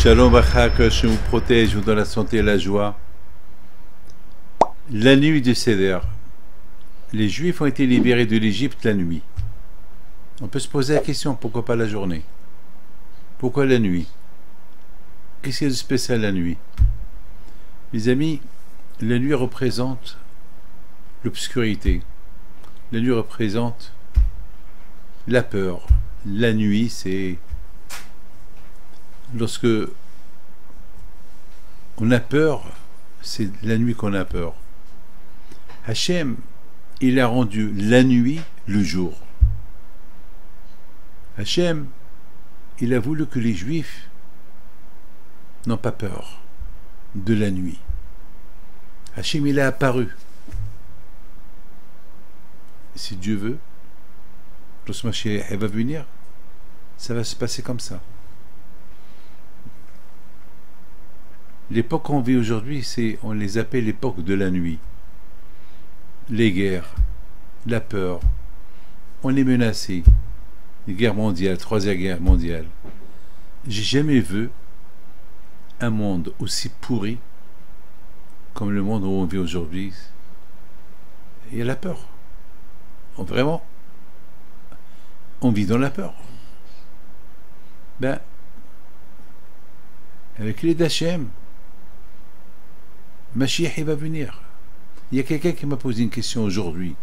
Shalom Bacha, que je vous protège, vous donne la santé et la joie. La nuit du Seder. Les Juifs ont été libérés de l'Égypte la nuit. On peut se poser la question, pourquoi pas la journée? Pourquoi la nuit? Qu'est-ce qu'il y a de spécial la nuit? Les amis, la nuit représente l'obscurité. La nuit représente la peur. La nuit, c'est lorsque on a peur, c'est la nuit qu'on a peur. Hachem, il a rendu la nuit le jour. Hachem, il a voulu que les Juifs n'ont pas peur de la nuit. Hachem, il est apparu. Si Dieu veut, lorsque Mashiach va venir, ça va se passer comme ça. L'époque qu'on vit aujourd'hui, on les appelle l'époque de la nuit. Les guerres, la peur, on est menacé. Les guerres mondiales, troisième guerre mondiale. J'ai jamais vu un monde aussi pourri comme le monde où on vit aujourd'hui. Il y a la peur. Vraiment, on vit dans la peur. Ben, avec l'aide d'Hachem, Mashiach va venir. Il y a quelqu'un qui m'a posé une question aujourd'hui.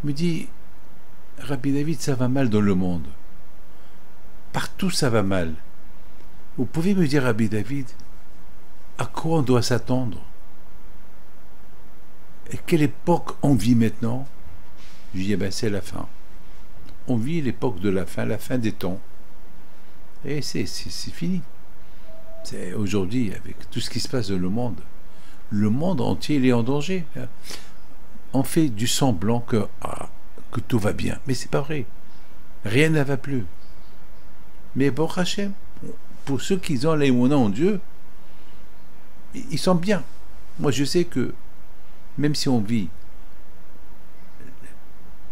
Il me dit, Rabbi David, ça va mal dans le monde. Partout ça va mal. Vous pouvez me dire, Rabbi David, à quoi on doit s'attendre? Et quelle époque on vit maintenant? Je dis, eh ben, c'est la fin. On vit l'époque de la fin des temps. Et c'est fini. Aujourd'hui, avec tout ce qui se passe dans le monde entier il est en danger. On fait du semblant que tout va bien. Mais c'est pas vrai. Rien ne va plus. Mais bon, Hachem, pour ceux qui ont l'aïmouna en Dieu, ils sont bien. Moi, je sais que même si on vit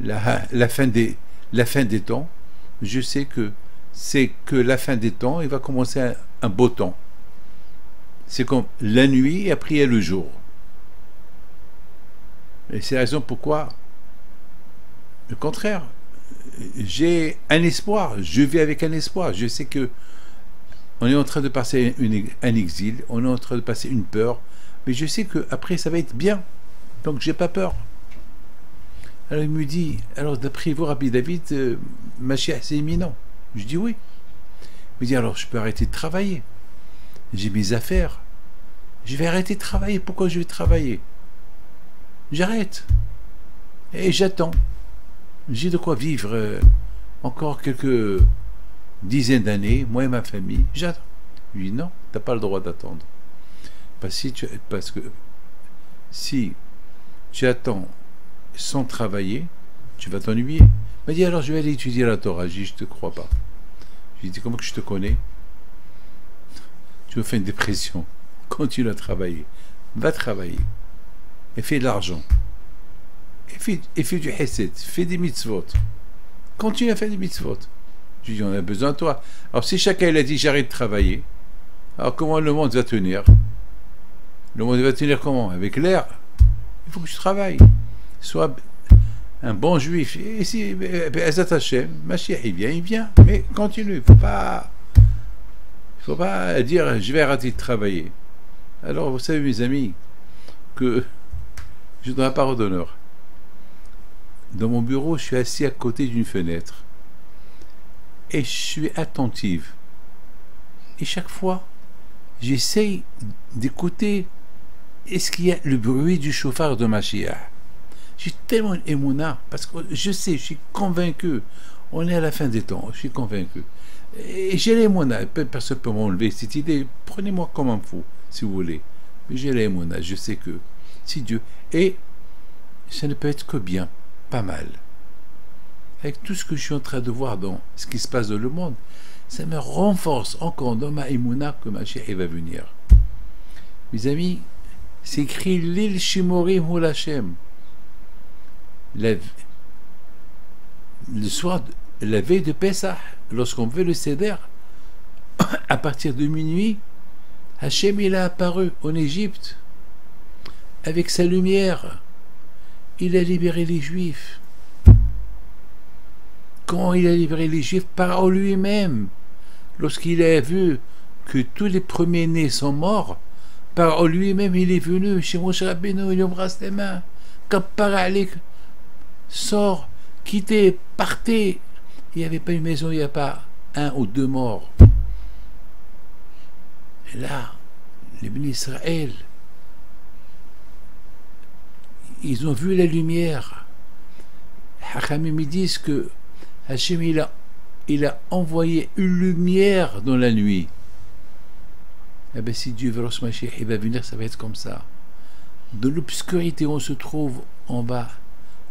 la fin des temps, je sais que c'est que la fin des temps, il va commencer un beau temps. C'est comme la nuit et après il y a le jour. Et c'est la raison pourquoi, le contraire, j'ai un espoir, je vis avec un espoir. Je sais que on est en train de passer un exil, on est en train de passer une peur, mais je sais que après ça va être bien. Donc j'ai pas peur. Alors il me dit, alors d'après vous, Rabbi David, Mashiach c'est imminent. Je dis oui. Il me dit, alors je peux arrêter de travailler. J'ai mes affaires. Je vais arrêter de travailler. Pourquoi je vais travailler? J'arrête. Et j'attends. J'ai de quoi vivre encore quelques dizaines d'années, moi et ma famille. J'attends. Je lui dis, non, tu n'as pas le droit d'attendre. Parce que si tu attends sans travailler, tu vas t'ennuyer. Il m'a dit, alors je vais aller étudier la Torah. Je dis, je ne te crois pas. Je lui dis, comment que je te connais? Tu me fais une dépression. Continue à travailler. Va travailler. Et fais de l'argent. Et fais du hesed. Fais des mitzvot. Continue à faire des mitzvot. Je lui dis, on a besoin de toi. Alors si chacun il a dit, j'arrête de travailler, alors comment le monde va tenir? Le monde va tenir comment? Avec l'air. Il faut que je travaille. Sois un bon juif. Et si Azat Hashem, Mashiach il vient. Mais continue. Il faut pas dire je vais arrêter de travailler. Alors vous savez mes amis que je ne donne pas d'honneur. Dans mon bureau, je suis assis à côté d'une fenêtre et je suis attentive. Et chaque fois, j'essaye d'écouter est-ce qu'il y a le bruit du chauffard de Mashiach. J'ai tellement émouna parce que je sais, je suis convaincu. On est à la fin des temps, je suis convaincu. Et j'ai l'émouna. Personne ne peut m'enlever cette idée. Prenez-moi comme un fou, si vous voulez. Mais j'ai l'émouna. Je sais que si Dieu. Et ça ne peut être que bien, pas mal. Avec tout ce que je suis en train de voir dans ce qui se passe dans le monde, ça me renforce encore dans ma émouna que ma chérie va venir. Mes amis, c'est écrit Lil Shimorim Hul Hashem. Le soir, la veille de Pessah, lorsqu'on fait le Seder, à partir de minuit, Hachem il a apparu en Égypte avec sa lumière. Il a libéré les Juifs. Quand il a libéré les Juifs par lui-même, lorsqu'il a vu que tous les premiers-nés sont morts, par lui-même il est venu chez Moshe Rabbeinu, il embrasse les mains, Kappara alik, sort, quittez, partez. Il n'y avait pas une maison, il n'y a pas un ou deux morts. Et là, les bénis Israël, ils ont vu la lumière. Hachamim disent que Hachem il a envoyé une lumière dans la nuit. Eh bien, si Dieu veut, lorsque Mashiach il va venir, ça va être comme ça. De l'obscurité où on se trouve, on va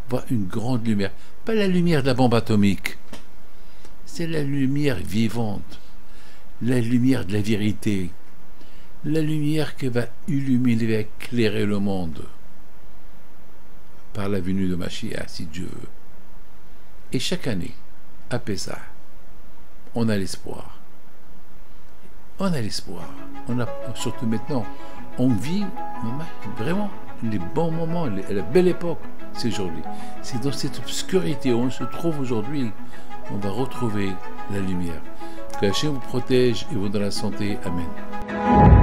voir une grande lumière. Pas la lumière de la bombe atomique. C'est la lumière vivante. La lumière de la vérité. La lumière qui va illuminer, va éclairer le monde. Par la venue de Mashiach, si Dieu veut. Et chaque année, à Pessah, on a l'espoir. On a l'espoir. Surtout maintenant, on vit vraiment les bons moments, la belle époque, c'est aujourd'hui. C'est dans cette obscurité où on se trouve aujourd'hui, on va retrouver la lumière. Que Hachem vous protège et vous donne la santé. Amen.